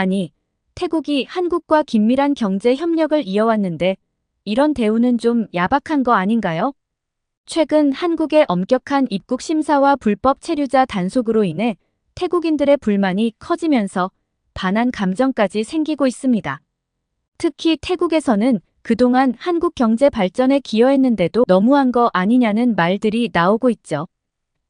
아니, 태국이 한국과 긴밀한 경제 협력을 이어왔는데 이런 대우는 좀 야박한 거 아닌가요? 최근 한국의 엄격한 입국 심사와 불법 체류자 단속으로 인해 태국인들의 불만이 커지면서 반한 감정까지 생기고 있습니다. 특히 태국에서는 그동안 한국 경제 발전에 기여했는데도 너무한 거 아니냐는 말들이 나오고 있죠.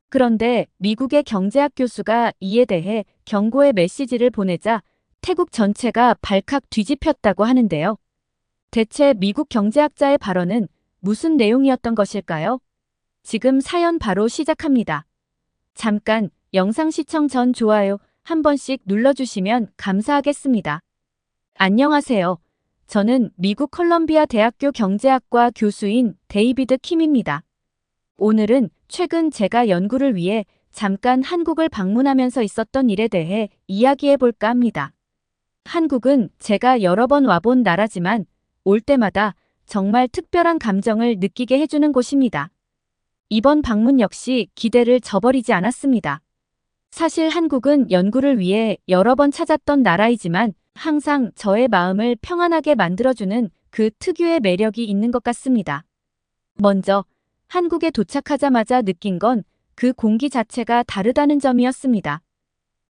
그런데 미국의 경제학 교수가 이에 대해 경고의 메시지를 보내자 태국 전체가 발칵 뒤집혔다고 하는데요. 대체 미국 경제학자의 발언은 무슨 내용이었던 것일까요? 지금 사연 바로 시작합니다. 잠깐 영상 시청 전 좋아요 한 번씩 눌러주시면 감사하겠습니다. 안녕하세요. 저는 미국 컬럼비아 대학교 경제학과 교수인 데이비드 킴입니다. 오늘은 최근 제가 연구를 위해 잠깐 한국을 방문하면서 있었던 일에 대해 이야기해 볼까 합니다. 한국은 제가 여러 번 와본 나라지만 올 때마다 정말 특별한 감정을 느끼게 해주는 곳입니다. 이번 방문 역시 기대를 저버리지 않았습니다. 사실 한국은 연구를 위해 여러 번 찾았던 나라이지만 항상 저의 마음을 평안하게 만들어주는 그 특유의 매력이 있는 것 같습니다. 먼저 한국에 도착하자마자 느낀 건 그 공기 자체가 다르다는 점이었습니다.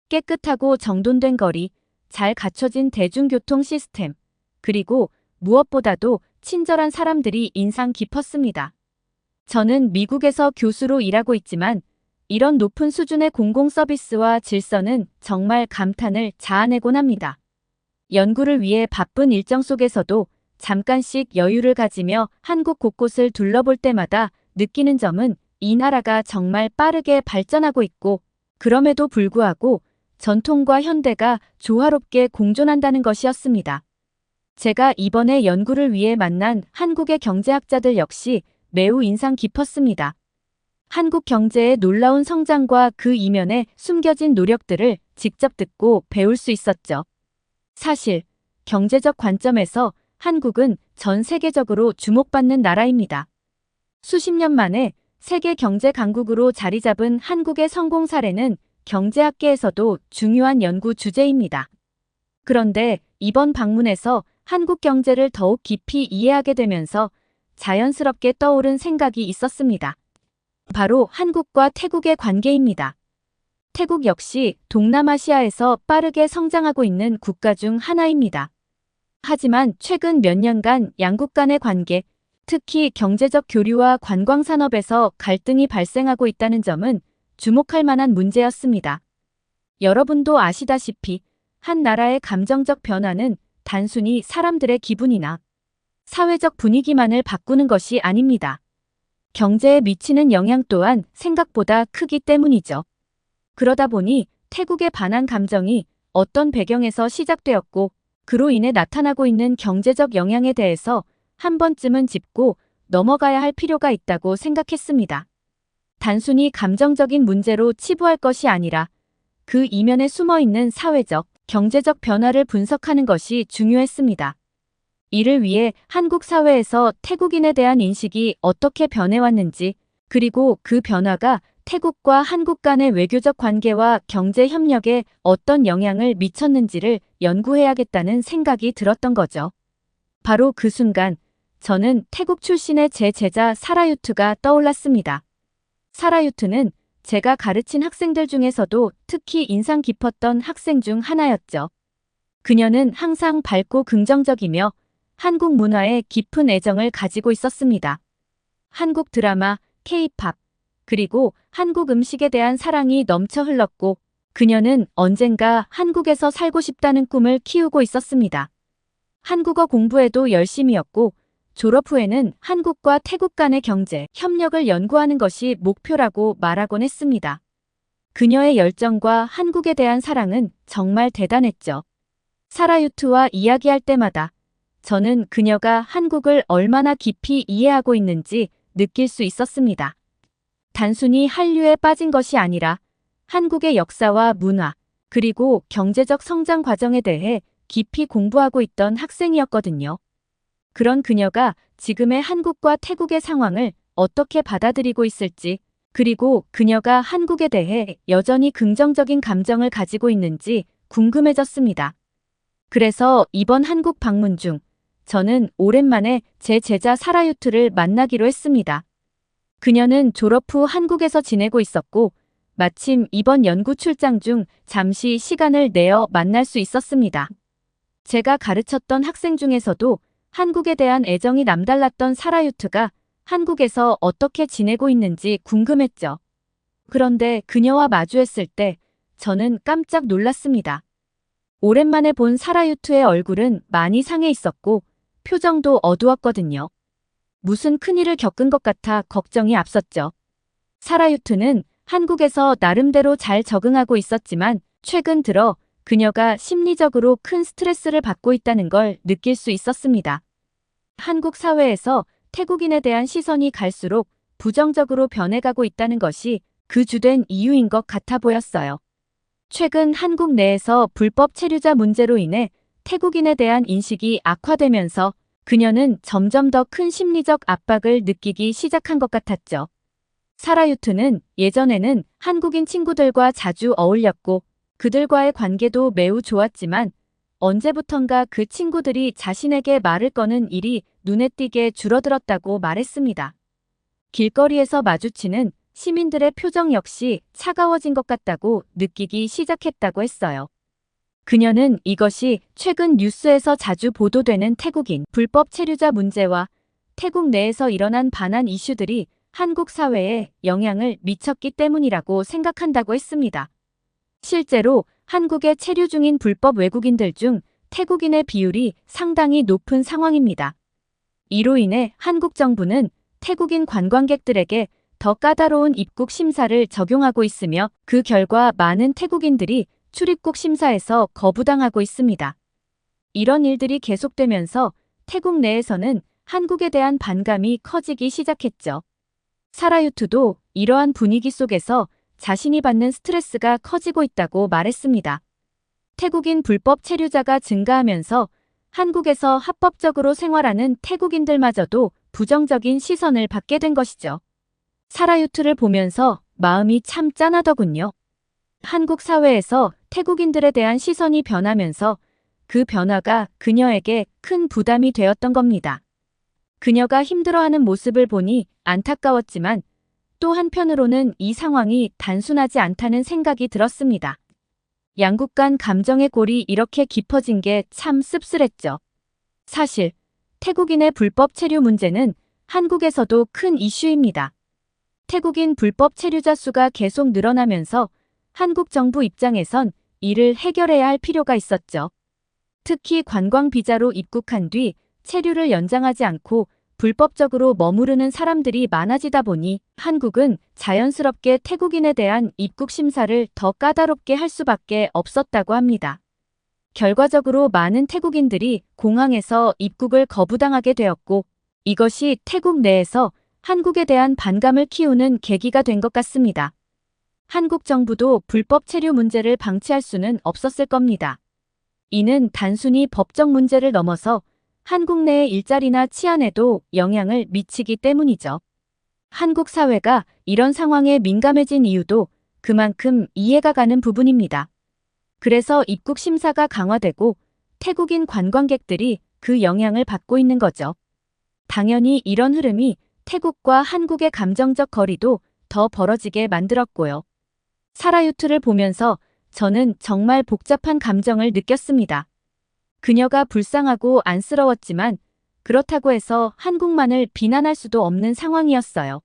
깨끗하고 정돈된 거리, 잘 갖춰진 대중교통 시스템, 그리고 무엇보다도 친절한 사람들이 인상 깊었습니다. 저는 미국에서 교수로 일하고 있지만 이런 높은 수준의 공공서비스와 질서는 정말 감탄을 자아내곤 합니다. 연구를 위해 바쁜 일정 속에서도 잠깐씩 여유를 가지며 한국 곳곳을 둘러볼 때마다 느끼는 점은 이 나라가 정말 빠르게 발전하고 있고 그럼에도 불구하고 전통과 현대가 조화롭게 공존한다는 것이었습니다. 제가 이번에 연구를 위해 만난 한국의 경제학자들 역시 매우 인상 깊었습니다. 한국 경제의 놀라운 성장과 그 이면에 숨겨진 노력들을 직접 듣고 배울 수 있었죠. 사실 경제적 관점에서 한국은 전 세계적으로 주목받는 나라입니다. 수십 년 만에 세계 경제 강국으로 자리 잡은 한국의 성공 사례는 경제학계에서도 중요한 연구 주제입니다. 그런데 이번 방문에서 한국 경제를 더욱 깊이 이해하게 되면서 자연스럽게 떠오른 생각이 있었습니다. 바로 한국과 태국의 관계입니다. 태국 역시 동남아시아에서 빠르게 성장하고 있는 국가 중 하나입니다. 하지만 최근 몇 년간 양국 간의 관계, 특히 경제적 교류와 관광산업에서 갈등이 발생하고 있다는 점은 주목할 만한 문제였습니다. 여러분도 아시다시피 한 나라의 감정적 변화는 단순히 사람들의 기분이나 사회적 분위기만을 바꾸는 것이 아닙니다. 경제에 미치는 영향 또한 생각보다 크기 때문이죠. 그러다 보니 태국의 반한 감정이 어떤 배경에서 시작되었고 그로 인해 나타나고 있는 경제적 영향에 대해서 한 번쯤은 짚고 넘어가야 할 필요가 있다고 생각했습니다. 단순히 감정적인 문제로 치부할 것이 아니라 그 이면에 숨어있는 사회적, 경제적 변화를 분석하는 것이 중요했습니다. 이를 위해 한국 사회에서 태국인에 대한 인식이 어떻게 변해왔는지, 그리고 그 변화가 태국과 한국 간의 외교적 관계와 경제 협력에 어떤 영향을 미쳤는지를 연구해야겠다는 생각이 들었던 거죠. 바로 그 순간 저는 태국 출신의 제 제자 사라유트가 떠올랐습니다. 사라유트는 제가 가르친 학생들 중에서도 특히 인상 깊었던 학생 중 하나였죠. 그녀는 항상 밝고 긍정적이며 한국 문화에 깊은 애정을 가지고 있었습니다. 한국 드라마, K-팝, 그리고 한국 음식에 대한 사랑이 넘쳐 흘렀고 그녀는 언젠가 한국에서 살고 싶다는 꿈을 키우고 있었습니다. 한국어 공부에도 열심이었고 졸업 후에는 한국과 태국 간의 경제, 협력을 연구하는 것이 목표라고 말하곤 했습니다. 그녀의 열정과 한국에 대한 사랑은 정말 대단했죠. 사라유트와 이야기할 때마다 저는 그녀가 한국을 얼마나 깊이 이해하고 있는지 느낄 수 있었습니다. 단순히 한류에 빠진 것이 아니라 한국의 역사와 문화, 그리고 경제적 성장 과정에 대해 깊이 공부하고 있던 학생이었거든요. 그런 그녀가 지금의 한국과 태국의 상황을 어떻게 받아들이고 있을지, 그리고 그녀가 한국에 대해 여전히 긍정적인 감정을 가지고 있는지 궁금해졌습니다. 그래서 이번 한국 방문 중 저는 오랜만에 제 제자 사라유트를 만나기로 했습니다. 그녀는 졸업 후 한국에서 지내고 있었고 마침 이번 연구 출장 중 잠시 시간을 내어 만날 수 있었습니다. 제가 가르쳤던 학생 중에서도 한국에 대한 애정이 남달랐던 사라유트가 한국에서 어떻게 지내고 있는지 궁금했죠. 그런데 그녀와 마주했을 때 저는 깜짝 놀랐습니다. 오랜만에 본 사라유트의 얼굴은 많이 상해 있었고 표정도 어두웠거든요. 무슨 큰일을 겪은 것 같아 걱정이 앞섰죠. 사라유트는 한국에서 나름대로 잘 적응하고 있었지만 최근 들어 그녀가 심리적으로 큰 스트레스를 받고 있다는 걸 느낄 수 있었습니다. 한국 사회에서 태국인에 대한 시선이 갈수록 부정적으로 변해가고 있다는 것이 그 주된 이유인 것 같아 보였어요. 최근 한국 내에서 불법 체류자 문제로 인해 태국인에 대한 인식이 악화되면서 그녀는 점점 더 큰 심리적 압박을 느끼기 시작한 것 같았죠. 사라유트는 예전에는 한국인 친구들과 자주 어울렸고 그들과의 관계도 매우 좋았지만 언제부턴가 그 친구들이 자신에게 말을 거는 일이 눈에 띄게 줄어들었다고 말했습니다. 길거리에서 마주치는 시민들의 표정 역시 차가워진 것 같다고 느끼기 시작했다고 했어요. 그녀는 이것이 최근 뉴스에서 자주 보도되는 태국인 불법 체류자 문제와 태국 내에서 일어난 반한 이슈들이 한국 사회에 영향을 미쳤기 때문이라고 생각한다고 했습니다. 실제로 한국에 체류 중인 불법 외국인들 중 태국인의 비율이 상당히 높은 상황입니다. 이로 인해 한국 정부는 태국인 관광객들에게 더 까다로운 입국 심사를 적용하고 있으며 그 결과 많은 태국인들이 출입국 심사에서 거부당하고 있습니다. 이런 일들이 계속되면서 태국 내에서는 한국에 대한 반감이 커지기 시작했죠. 사라유트도 이러한 분위기 속에서 자신이 받는 스트레스가 커지고 있다고 말했습니다. 태국인 불법 체류자가 증가하면서 한국에서 합법적으로 생활하는 태국인들마저도 부정적인 시선을 받게 된 것이죠. 사라유트를 보면서 마음이 참 짠하더군요. 한국 사회에서 태국인들에 대한 시선이 변하면서 그 변화가 그녀에게 큰 부담이 되었던 겁니다. 그녀가 힘들어하는 모습을 보니 안타까웠지만 또 한편으로는 이 상황이 단순하지 않다는 생각이 들었습니다. 양국 간 감정의 골이 이렇게 깊어진 게 참 씁쓸했죠. 사실 태국인의 불법 체류 문제는 한국에서도 큰 이슈입니다. 태국인 불법 체류자 수가 계속 늘어나면서 한국 정부 입장에선 이를 해결해야 할 필요가 있었죠. 특히 관광 비자로 입국한 뒤 체류를 연장하지 않고 불법적으로 머무르는 사람들이 많아지다 보니 한국은 자연스럽게 태국인에 대한 입국 심사를 더 까다롭게 할 수밖에 없었다고 합니다. 결과적으로 많은 태국인들이 공항에서 입국을 거부당하게 되었고 이것이 태국 내에서 한국에 대한 반감을 키우는 계기가 된 것 같습니다. 한국 정부도 불법 체류 문제를 방치할 수는 없었을 겁니다. 이는 단순히 법적 문제를 넘어서 한국 내의 일자리나 치안에도 영향을 미치기 때문이죠. 한국 사회가 이런 상황에 민감해진 이유도 그만큼 이해가 가는 부분입니다. 그래서 입국 심사가 강화되고 태국인 관광객들이 그 영향을 받고 있는 거죠. 당연히 이런 흐름이 태국과 한국의 감정적 거리도 더 벌어지게 만들었고요. 사라유트를 보면서 저는 정말 복잡한 감정을 느꼈습니다. 그녀가 불쌍하고 안쓰러웠지만 그렇다고 해서 한국만을 비난할 수도 없는 상황이었어요.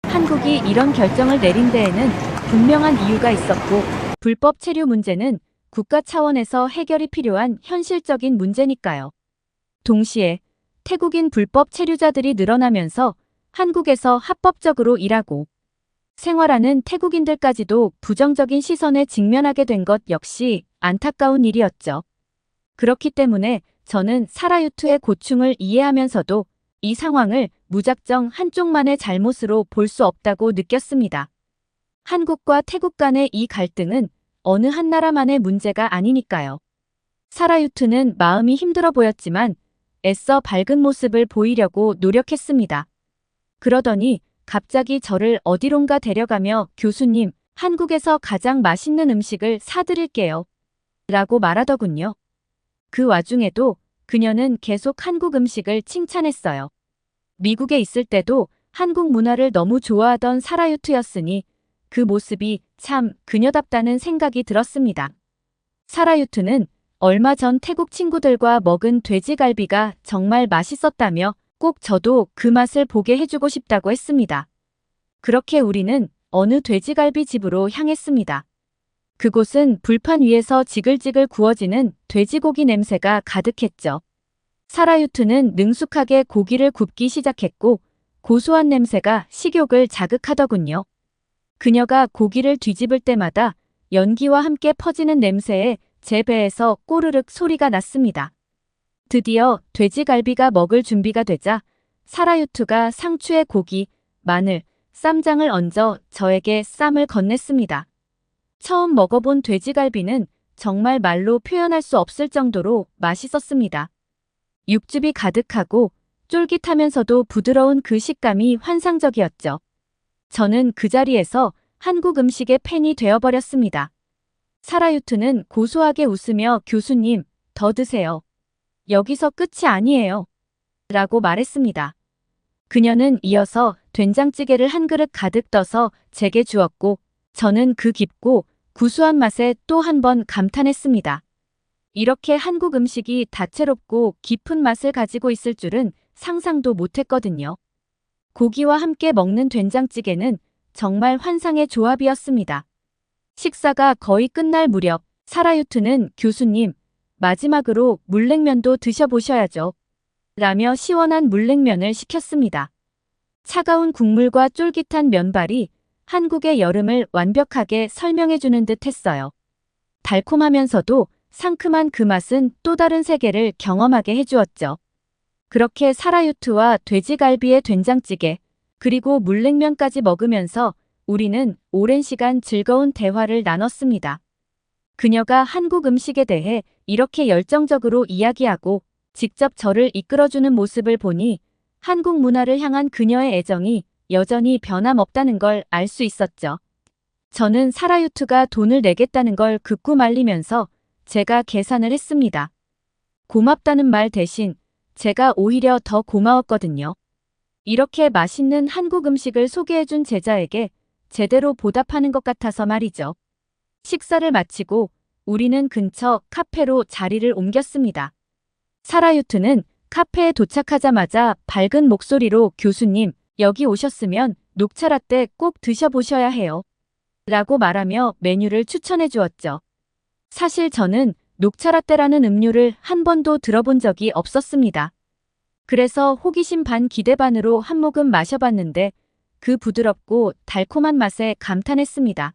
한국이 이런 결정을 내린 데에는 분명한 이유가 있었고 불법 체류 문제는 국가 차원에서 해결이 필요한 현실적인 문제니까요. 동시에 태국인 불법 체류자들이 늘어나면서 한국에서 합법적으로 일하고 생활하는 태국인들까지도 부정적인 시선에 직면하게 된 것 역시 안타까운 일이었죠. 그렇기 때문에 저는 사라유트의 고충을 이해하면서도 이 상황을 무작정 한쪽만의 잘못으로 볼 수 없다고 느꼈습니다. 한국과 태국 간의 이 갈등은 어느 한 나라만의 문제가 아니니까요. 사라유트는 마음이 힘들어 보였지만 애써 밝은 모습을 보이려고 노력했습니다. 그러더니 갑자기 저를 어디론가 데려가며 교수님, 한국에서 가장 맛있는 음식을 사드릴게요. 라고 말하더군요. 그 와중에도 그녀는 계속 한국 음식을 칭찬했어요. 미국에 있을 때도 한국 문화를 너무 좋아하던 사라유트였으니 그 모습이 참 그녀답다는 생각이 들었습니다. 사라유트는 얼마 전 태국 친구들과 먹은 돼지갈비가 정말 맛있었다며 꼭 저도 그 맛을 보게 해주고 싶다고 했습니다. 그렇게 우리는 어느 돼지갈비 집으로 향했습니다. 그곳은 불판 위에서 지글지글 구워지는 돼지고기 냄새가 가득했죠. 사라유트는 능숙하게 고기를 굽기 시작했고 고소한 냄새가 식욕을 자극하더군요. 그녀가 고기를 뒤집을 때마다 연기와 함께 퍼지는 냄새에 제 배에서 꼬르륵 소리가 났습니다. 드디어 돼지갈비가 먹을 준비가 되자 사라유트가 상추에 고기, 마늘, 쌈장을 얹어 저에게 쌈을 건넸습니다. 처음 먹어본 돼지갈비는 정말 말로 표현할 수 없을 정도로 맛있었습니다. 육즙이 가득하고 쫄깃하면서도 부드러운 그 식감이 환상적이었죠. 저는 그 자리에서 한국 음식의 팬이 되어버렸습니다. 사라유트는 고소하게 웃으며 교수님, 더 드세요. 여기서 끝이 아니에요. 라고 말했습니다. 그녀는 이어서 된장찌개를 한 그릇 가득 떠서 제게 주었고 저는 그 깊고 구수한 맛에 또 한 번 감탄했습니다. 이렇게 한국 음식이 다채롭고 깊은 맛을 가지고 있을 줄은 상상도 못했거든요. 고기와 함께 먹는 된장찌개는 정말 환상의 조합이었습니다. 식사가 거의 끝날 무렵 사라유트는 교수님, 마지막으로 물냉면도 드셔보셔야죠. 라며 시원한 물냉면을 시켰습니다. 차가운 국물과 쫄깃한 면발이 한국의 여름을 완벽하게 설명해주는 듯 했어요. 달콤하면서도 상큼한 그 맛은 또 다른 세계를 경험하게 해주었죠. 그렇게 사라유트와 돼지갈비의 된장찌개, 그리고 물냉면까지 먹으면서 우리는 오랜 시간 즐거운 대화를 나눴습니다. 그녀가 한국 음식에 대해 이렇게 열정적으로 이야기하고 직접 저를 이끌어주는 모습을 보니 한국 문화를 향한 그녀의 애정이 여전히 변함없다는 걸 알 수 있었죠. 저는 사라유트가 돈을 내겠다는 걸 듣고 말리면서 제가 계산을 했습니다. 고맙다는 말 대신 제가 오히려 더 고마웠거든요. 이렇게 맛있는 한국 음식을 소개해준 제자에게 제대로 보답하는 것 같아서 말이죠. 식사를 마치고 우리는 근처 카페로 자리를 옮겼습니다. 사라유트는 카페에 도착하자마자 밝은 목소리로 교수님, 여기 오셨으면 녹차라떼 꼭 드셔보셔야 해요. 라고 말하며 메뉴를 추천해 주었죠. 사실 저는 녹차라떼라는 음료를 한 번도 들어본 적이 없었습니다. 그래서 호기심 반 기대 반으로 한 모금 마셔봤는데 그 부드럽고 달콤한 맛에 감탄했습니다.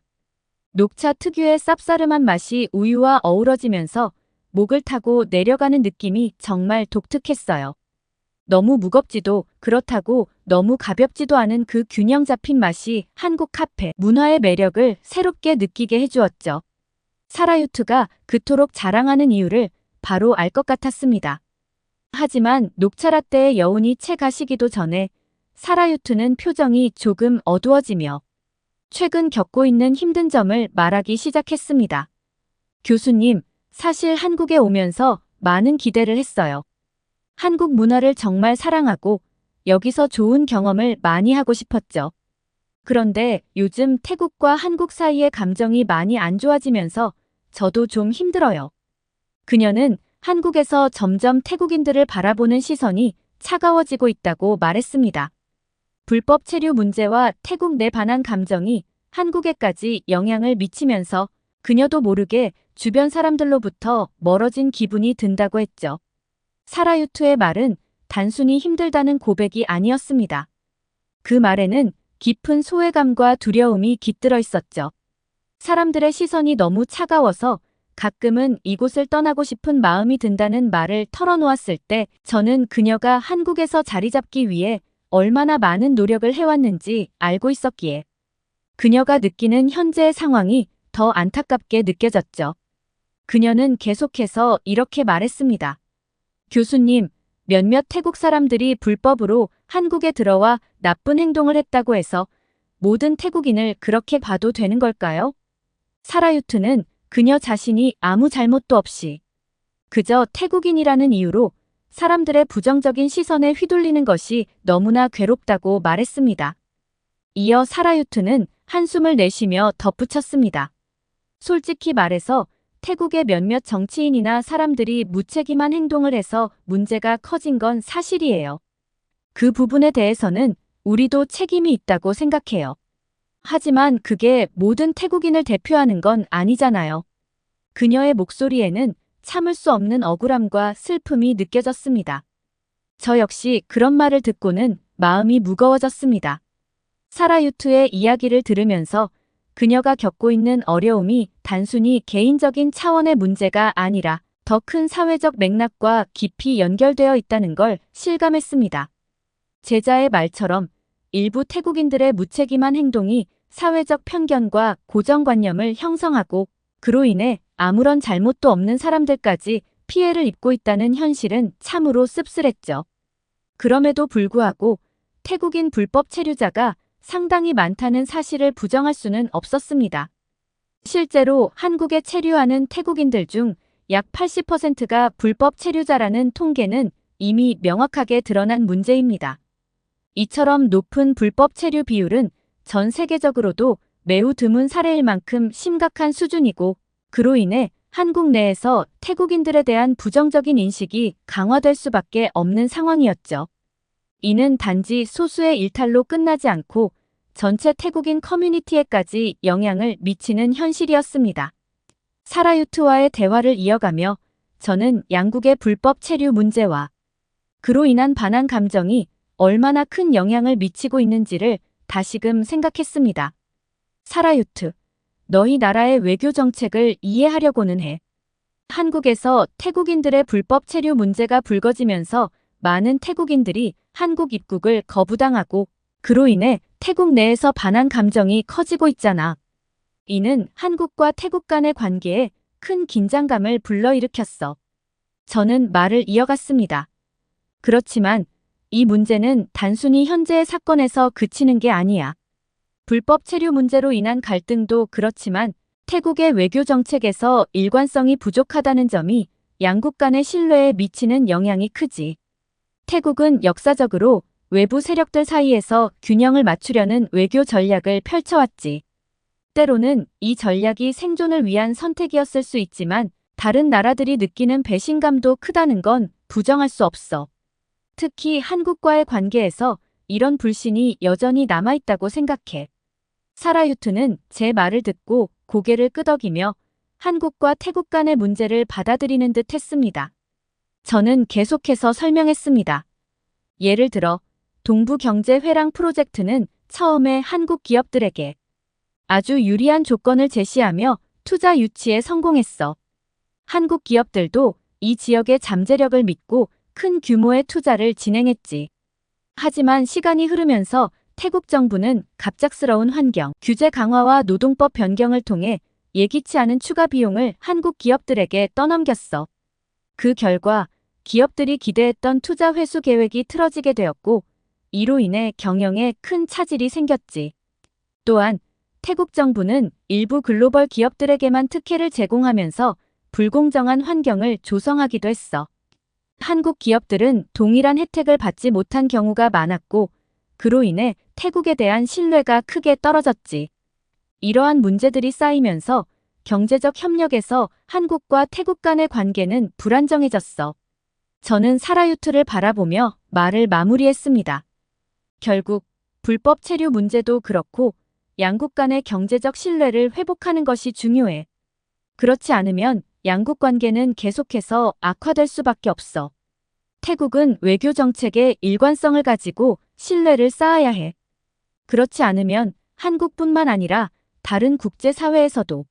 녹차 특유의 쌉싸름한 맛이 우유와 어우러지면서 목을 타고 내려가는 느낌이 정말 독특했어요. 너무 무겁지도 그렇다고 너무 가볍지도 않은 그 균형 잡힌 맛이 한국 카페 문화의 매력을 새롭게 느끼게 해주었죠. 사라유트가 그토록 자랑하는 이유를 바로 알 것 같았습니다. 하지만 녹차라떼의 여운이 채 가시기도 전에 사라유트는 표정이 조금 어두워지며 최근 겪고 있는 힘든 점을 말하기 시작했습니다. 교수님, 사실 한국에 오면서 많은 기대를 했어요. 한국 문화를 정말 사랑하고 여기서 좋은 경험을 많이 하고 싶었죠. 그런데 요즘 태국과 한국 사이의 감정이 많이 안 좋아지면서 저도 좀 힘들어요. 그녀는 한국에서 점점 태국인들을 바라보는 시선이 차가워지고 있다고 말했습니다. 불법 체류 문제와 태국 내 반한 감정이 한국에까지 영향을 미치면서 그녀도 모르게 주변 사람들로부터 멀어진 기분이 든다고 했죠. 사라유트의 말은 단순히 힘들다는 고백이 아니었습니다. 그 말에는 깊은 소외감과 두려움이 깃들어 있었죠. 사람들의 시선이 너무 차가워서 가끔은 이곳을 떠나고 싶은 마음이 든다는 말을 털어놓았을 때 저는 그녀가 한국에서 자리 잡기 위해 얼마나 많은 노력을 해왔는지 알고 있었기에 그녀가 느끼는 현재의 상황이 더 안타깝게 느껴졌죠. 그녀는 계속해서 이렇게 말했습니다. 교수님, 몇몇 태국 사람들이 불법으로 한국에 들어와 나쁜 행동을 했다고 해서 모든 태국인을 그렇게 봐도 되는 걸까요? 사라유트는 그녀 자신이 아무 잘못도 없이 그저 태국인이라는 이유로 사람들의 부정적인 시선에 휘둘리는 것이 너무나 괴롭다고 말했습니다. 이어 사라유트는 한숨을 내쉬며 덧붙였습니다. 솔직히 말해서 태국의 몇몇 정치인이나 사람들이 무책임한 행동을 해서 문제가 커진 건 사실이에요. 그 부분에 대해서는 우리도 책임이 있다고 생각해요. 하지만 그게 모든 태국인을 대표하는 건 아니잖아요. 그녀의 목소리에는 참을 수 없는 억울함과 슬픔이 느껴졌습니다. 저 역시 그런 말을 듣고는 마음이 무거워졌습니다. 사라유트의 이야기를 들으면서 그녀가 겪고 있는 어려움이 단순히 개인적인 차원의 문제가 아니라 더 큰 사회적 맥락과 깊이 연결되어 있다는 걸 실감했습니다. 제자의 말처럼 일부 태국인들의 무책임한 행동이 사회적 편견과 고정관념을 형성하고 그로 인해 아무런 잘못도 없는 사람들까지 피해를 입고 있다는 현실은 참으로 씁쓸했죠. 그럼에도 불구하고 태국인 불법 체류자가 상당히 많다는 사실을 부정할 수는 없었습니다. 실제로 한국에 체류하는 태국인들 중 약 80%가 불법 체류자라는 통계는 이미 명확하게 드러난 문제입니다. 이처럼 높은 불법 체류 비율은 전 세계적으로도 매우 드문 사례일 만큼 심각한 수준이고 그로 인해 한국 내에서 태국인들에 대한 부정적인 인식이 강화될 수밖에 없는 상황이었죠. 이는 단지 소수의 일탈로 끝나지 않고 전체 태국인 커뮤니티에까지 영향을 미치는 현실이었습니다. 사라유트와의 대화를 이어가며 저는 양국의 불법 체류 문제와 그로 인한 반한 감정이 얼마나 큰 영향을 미치고 있는지를 다시금 생각했습니다. 사라유트, 너희 나라의 외교 정책을 이해하려고는 해. 한국에서 태국인들의 불법 체류 문제가 불거지면서 많은 태국인들이 한국 입국을 거부당하고 그로 인해 태국 내에서 반한 감정이 커지고 있잖아. 이는 한국과 태국 간의 관계에 큰 긴장감을 불러일으켰어. 저는 말을 이어갔습니다. 그렇지만 이 문제는 단순히 현재의 사건에서 그치는 게 아니야. 불법 체류 문제로 인한 갈등도 그렇지만 태국의 외교 정책에서 일관성이 부족하다는 점이 양국 간의 신뢰에 미치는 영향이 크지. 태국은 역사적으로 외부 세력들 사이에서 균형을 맞추려는 외교 전략을 펼쳐왔지. 때로는 이 전략이 생존을 위한 선택이었을 수 있지만 다른 나라들이 느끼는 배신감도 크다는 건 부정할 수 없어. 특히 한국과의 관계에서 이런 불신이 여전히 남아있다고 생각해. 사라유트는 제 말을 듣고 고개를 끄덕이며 한국과 태국 간의 문제를 받아들이는 듯 했습니다. 저는 계속해서 설명했습니다. 예를 들어 동부경제회랑 프로젝트는 처음에 한국 기업들에게 아주 유리한 조건을 제시하며 투자 유치에 성공했어. 한국 기업들도 이 지역의 잠재력을 믿고 큰 규모의 투자를 진행했지. 하지만 시간이 흐르면서 태국 정부는 갑작스러운 환경, 규제 강화와 노동법 변경을 통해 예기치 않은 추가 비용을 한국 기업들에게 떠넘겼어. 그 결과 기업들이 기대했던 투자 회수 계획이 틀어지게 되었고 이로 인해 경영에 큰 차질이 생겼지. 또한 태국 정부는 일부 글로벌 기업들에게만 특혜를 제공하면서 불공정한 환경을 조성하기도 했어. 한국 기업들은 동일한 혜택을 받지 못한 경우가 많았고 그로 인해 태국에 대한 신뢰가 크게 떨어졌지. 이러한 문제들이 쌓이면서 경제적 협력에서 한국과 태국 간의 관계는 불안정해졌어. 저는 사라유트를 바라보며 말을 마무리했습니다. 결국 불법 체류 문제도 그렇고 양국 간의 경제적 신뢰를 회복하는 것이 중요해. 그렇지 않으면 양국 관계는 계속해서 악화될 수밖에 없어. 태국은 외교 정책에 일관성을 가지고 신뢰를 쌓아야 해. 그렇지 않으면 한국뿐만 아니라 다른 국제사회에서도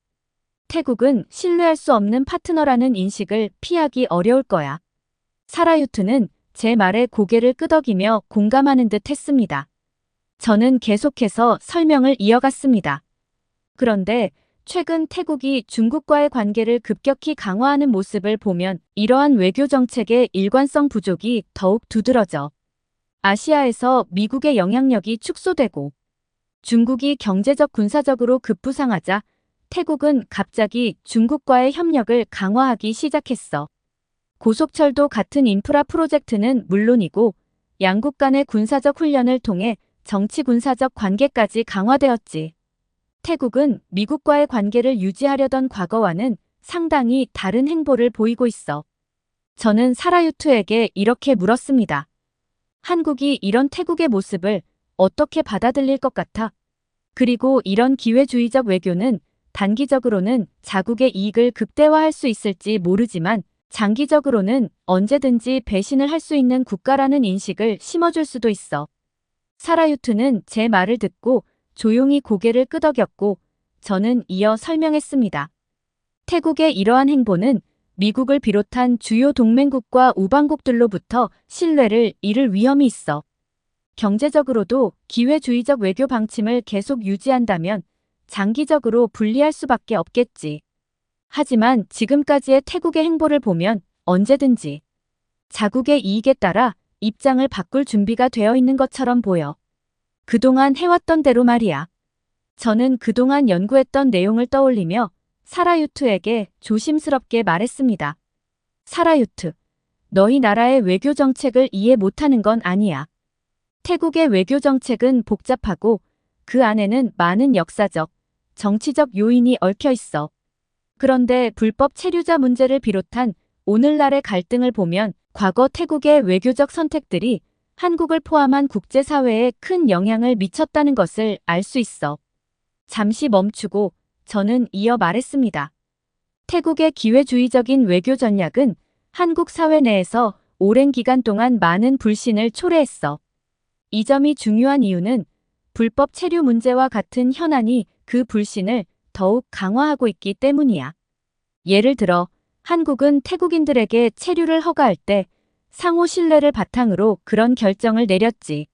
태국은 신뢰할 수 없는 파트너라는 인식을 피하기 어려울 거야. 사라유트는 제 말에 고개를 끄덕이며 공감하는 듯 했습니다. 저는 계속해서 설명을 이어갔습니다. 그런데 최근 태국이 중국과의 관계를 급격히 강화하는 모습을 보면 이러한 외교 정책의 일관성 부족이 더욱 두드러져. 아시아에서 미국의 영향력이 축소되고 중국이 경제적 군사적으로 급부상하자 태국은 갑자기 중국과의 협력을 강화하기 시작했어. 고속철도 같은 인프라 프로젝트는 물론이고 양국 간의 군사적 훈련을 통해 정치 군사적 관계까지 강화되었지. 태국은 미국과의 관계를 유지하려던 과거와는 상당히 다른 행보를 보이고 있어. 저는 사라유트에게 이렇게 물었습니다. 한국이 이런 태국의 모습을 어떻게 받아들일 것 같아? 그리고 이런 기회주의적 외교는 단기적으로는 자국의 이익을 극대화할 수 있을지 모르지만 장기적으로는 언제든지 배신을 할 수 있는 국가라는 인식을 심어줄 수도 있어. 사라유트는 제 말을 듣고 조용히 고개를 끄덕였고 저는 이어 설명했습니다. 태국의 이러한 행보는 미국을 비롯한 주요 동맹국과 우방국들로부터 신뢰를 잃을 위험이 있어. 경제적으로도 기회주의적 외교 방침을 계속 유지한다면 장기적으로 불리할 수밖에 없겠지. 하지만 지금까지의 태국의 행보를 보면 언제든지 자국의 이익에 따라 입장을 바꿀 준비가 되어 있는 것처럼 보여. 그동안 해왔던 대로 말이야. 저는 그동안 연구했던 내용을 떠올리며 사라유트에게 조심스럽게 말했습니다. 사라유트, 너희 나라의 외교 정책을 이해 못하는 건 아니야. 태국의 외교 정책은 복잡하고 그 안에는 많은 역사적, 정치적 요인이 얽혀 있어. 그런데 불법 체류자 문제를 비롯한 오늘날의 갈등을 보면 과거 태국의 외교적 선택들이 한국을 포함한 국제사회에 큰 영향을 미쳤다는 것을 알 수 있어. 잠시 멈추고 저는 이어 말했습니다. 태국의 기회주의적인 외교 전략은 한국 사회 내에서 오랜 기간 동안 많은 불신을 초래했어. 이 점이 중요한 이유는 불법 체류 문제와 같은 현안이 그 불신을 더욱 강화하고 있기 때문이야. 예를 들어 한국은 태국인들에게 체류를 허가할 때 상호 신뢰를 바탕으로 그런 결정을 내렸지.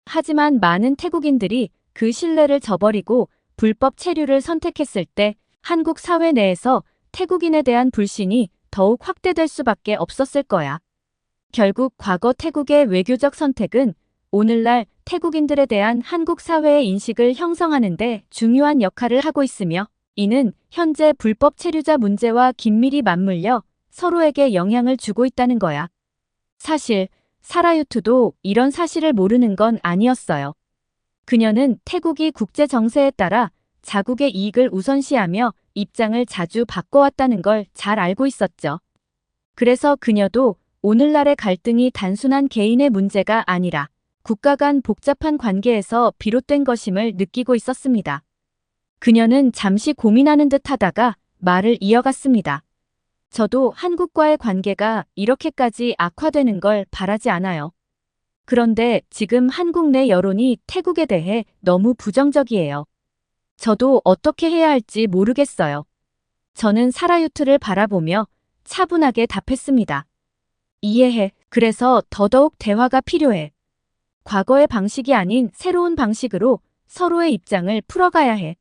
하지만 많은 태국인들이 그 신뢰를 저버리고 불법 체류를 선택했을 때 한국 사회 내에서 태국인에 대한 불신이 더욱 확대될 수밖에 없었을 거야. 결국 과거 태국의 외교적 선택은 오늘날 태국인들에 대한 한국 사회의 인식을 형성하는 데 중요한 역할을 하고 있으며 이는 현재 불법 체류자 문제와 긴밀히 맞물려 서로에게 영향을 주고 있다는 거야. 사실 사라유트도 이런 사실을 모르는 건 아니었어요. 그녀는 태국이 국제 정세에 따라 자국의 이익을 우선시하며 입장을 자주 바꿔왔다는 걸 잘 알고 있었죠. 그래서 그녀도 오늘날의 갈등이 단순한 개인의 문제가 아니라 국가 간 복잡한 관계에서 비롯된 것임을 느끼고 있었습니다. 그녀는 잠시 고민하는 듯 하다가 말을 이어갔습니다. 저도 한국과의 관계가 이렇게까지 악화되는 걸 바라지 않아요. 그런데 지금 한국 내 여론이 태국에 대해 너무 부정적이에요. 저도 어떻게 해야 할지 모르겠어요. 저는 사라유트를 바라보며 차분하게 답했습니다. 이해해. 그래서 더더욱 대화가 필요해. 과거의 방식이 아닌 새로운 방식으로 서로의 입장을 풀어가야 해.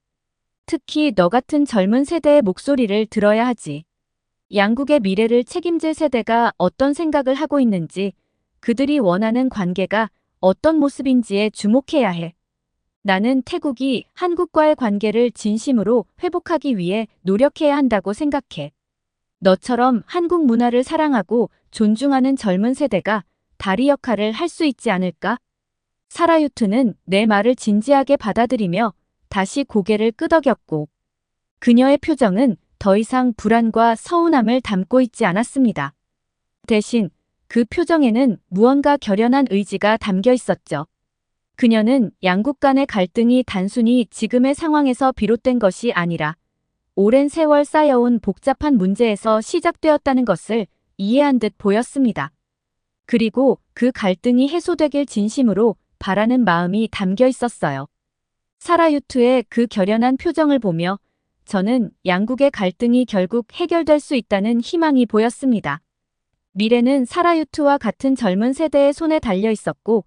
특히 너 같은 젊은 세대의 목소리를 들어야 하지. 양국의 미래를 책임질 세대가 어떤 생각을 하고 있는지, 그들이 원하는 관계가 어떤 모습인지에 주목해야 해. 나는 태국이 한국과의 관계를 진심으로 회복하기 위해 노력해야 한다고 생각해. 너처럼 한국 문화를 사랑하고 존중하는 젊은 세대가 다리 역할을 할 수 있지 않을까? 사라유트는 내 말을 진지하게 받아들이며 다시 고개를 끄덕였고 그녀의 표정은 더 이상 불안과 서운함을 담고 있지 않았습니다. 대신 그 표정에는 무언가 결연한 의지가 담겨 있었죠. 그녀는 양국 간의 갈등이 단순히 지금의 상황에서 비롯된 것이 아니라 오랜 세월 쌓여온 복잡한 문제에서 시작되었다는 것을 이해한 듯 보였습니다. 그리고 그 갈등이 해소되길 진심으로 바라는 마음이 담겨 있었어요. 사라유트의 그 결연한 표정을 보며 저는 양국의 갈등이 결국 해결될 수 있다는 희망이 보였습니다. 미래는 사라유트와 같은 젊은 세대의 손에 달려 있었고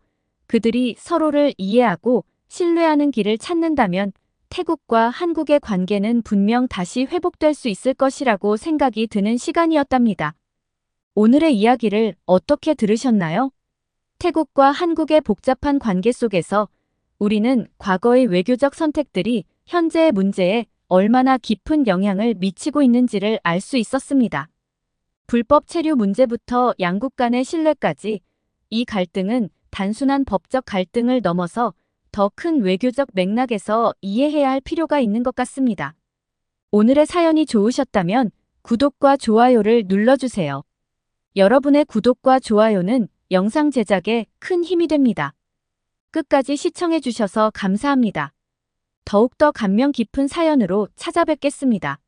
그들이 서로를 이해하고 신뢰하는 길을 찾는다면 태국과 한국의 관계는 분명 다시 회복될 수 있을 것이라고 생각이 드는 시간이었답니다. 오늘의 이야기를 어떻게 들으셨나요? 태국과 한국의 복잡한 관계 속에서 우리는 과거의 외교적 선택들이 현재의 문제에 얼마나 깊은 영향을 미치고 있는지를 알 수 있었습니다. 불법 체류 문제부터 양국 간의 신뢰까지 이 갈등은 단순한 법적 갈등을 넘어서 더 큰 외교적 맥락에서 이해해야 할 필요가 있는 것 같습니다. 오늘의 사연이 좋으셨다면 구독과 좋아요를 눌러주세요. 여러분의 구독과 좋아요는 영상 제작에 큰 힘이 됩니다. 끝까지 시청해주셔서 감사합니다. 더욱더 감명 깊은 사연으로 찾아뵙겠습니다.